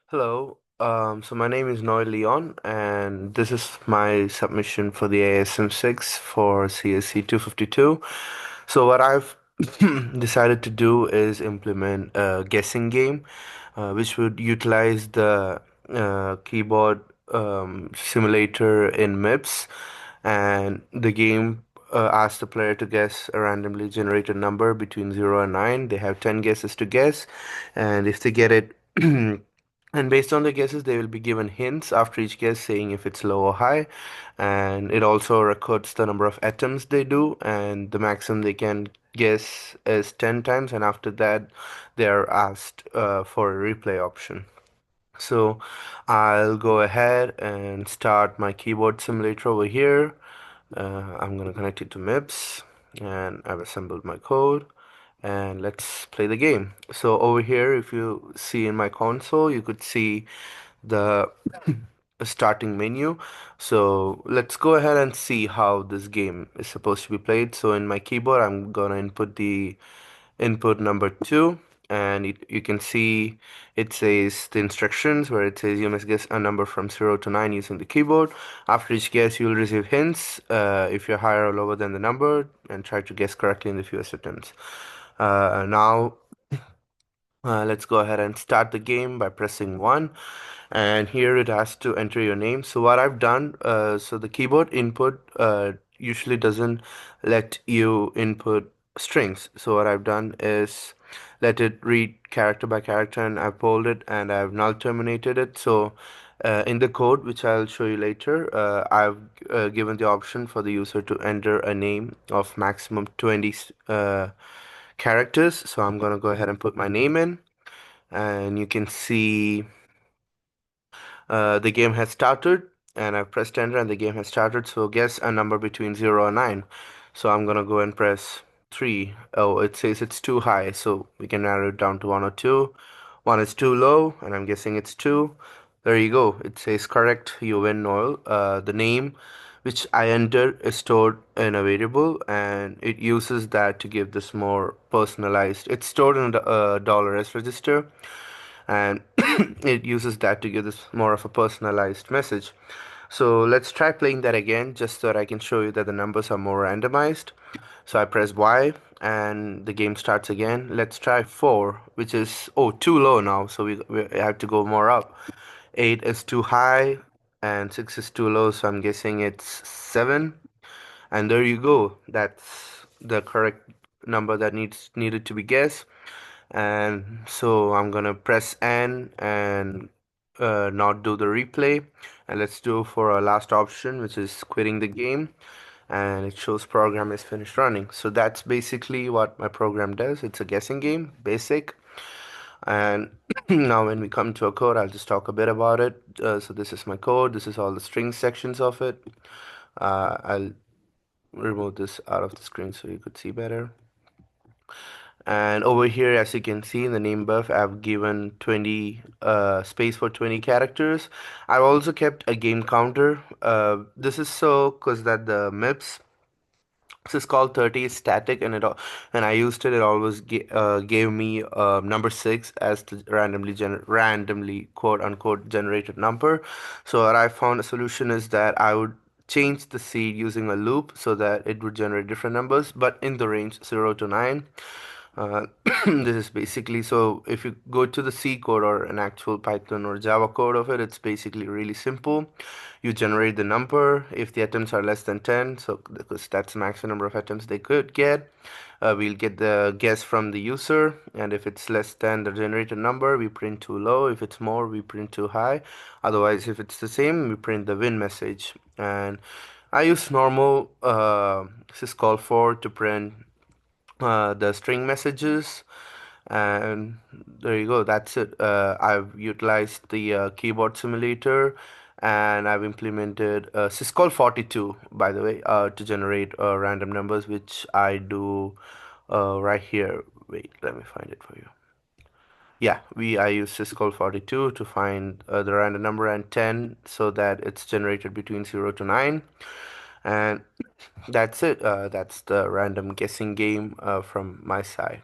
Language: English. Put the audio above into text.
Hello. So my name is Noel Liyon, and this is my submission for the ASM6 for CSC 252. So what I've decided to do is implement a guessing game, which would utilize the keyboard simulator in MIPS, and the game asks the player to guess a randomly generated number between 0 and 9. They have 10 guesses to guess, and if they get it and based on the guesses, they will be given hints after each guess saying if it's low or high. And it also records the number of atoms they do, and the maximum they can guess is 10 times. And after that, they are asked for a replay option. So I'll go ahead and start my keyboard simulator over here. I'm going to connect it to MIPS, and I've assembled my code, and let's play the game. So over here, if you see in my console, you could see the starting menu. So let's go ahead and see how this game is supposed to be played. So in my keyboard, I'm gonna input the input number 2, and you can see it says the instructions where it says you must guess a number from 0 to 9 using the keyboard. After each guess, you will receive hints if you're higher or lower than the number, and try to guess correctly in the fewest attempts. Now let's go ahead and start the game by pressing 1, and here it has to enter your name. So what I've done, so the keyboard input usually doesn't let you input strings. So what I've done is let it read character by character, and I've pulled it and I've null terminated it. So in the code, which I'll show you later, I've given the option for the user to enter a name of maximum 20 characters. So I'm gonna go ahead and put my name in, and you can see the game has started, and I've pressed enter and the game has started. So guess a number between 0 and 9. So I'm gonna go and press 3. Oh, it says it's too high, so we can narrow it down to 1 or 2. 1 is too low, and I'm guessing it's 2. There you go. It says correct, you win, Noel. The name which I entered is stored in a variable, and it uses that to give this more personalized. It's stored in the $S register, and it uses that to give this more of a personalized message. So let's try playing that again just so that I can show you that the numbers are more randomized. So I press Y and the game starts again. Let's try 4, which is, oh, too low now, so we have to go more up. 8 is too high and 6 is too low, so I'm guessing it's 7. And there you go. That's the correct number that needed to be guessed. And so I'm gonna press N and not do the replay, and let's do for our last option, which is quitting the game, and it shows program is finished running. So that's basically what my program does. It's a guessing game, basic. And now when we come to a code, I'll just talk a bit about it. So this is my code. This is all the string sections of it. I'll remove this out of the screen so you could see better. And over here, as you can see in the name buff, I've given 20 space for 20 characters. I've also kept a game counter. This is so because that the MIPS, this is called 30 is static, and when I used it, it always gave me number 6 as the randomly quote unquote generated number. So what I found a solution is that I would change the seed using a loop so that it would generate different numbers, but in the range 0 to 9. Uh, this is basically, so if you go to the C code or an actual Python or Java code of it, it's basically really simple. You generate the number if the atoms are less than 10, so because that's the maximum number of atoms they could get. We'll get the guess from the user, and if it's less than the generated number, we print too low. If it's more, we print too high. Otherwise, if it's the same, we print the win message. And I use normal syscall for to print the string messages, and there you go, that's it. I've utilized the keyboard simulator, and I've implemented syscall 42, by the way, to generate random numbers, which I do right here. Wait, let me find it for you. Yeah, I use syscall 42 to find the random number, and 10 so that it's generated between 0 to 9. And that's it. That's the random guessing game from my side.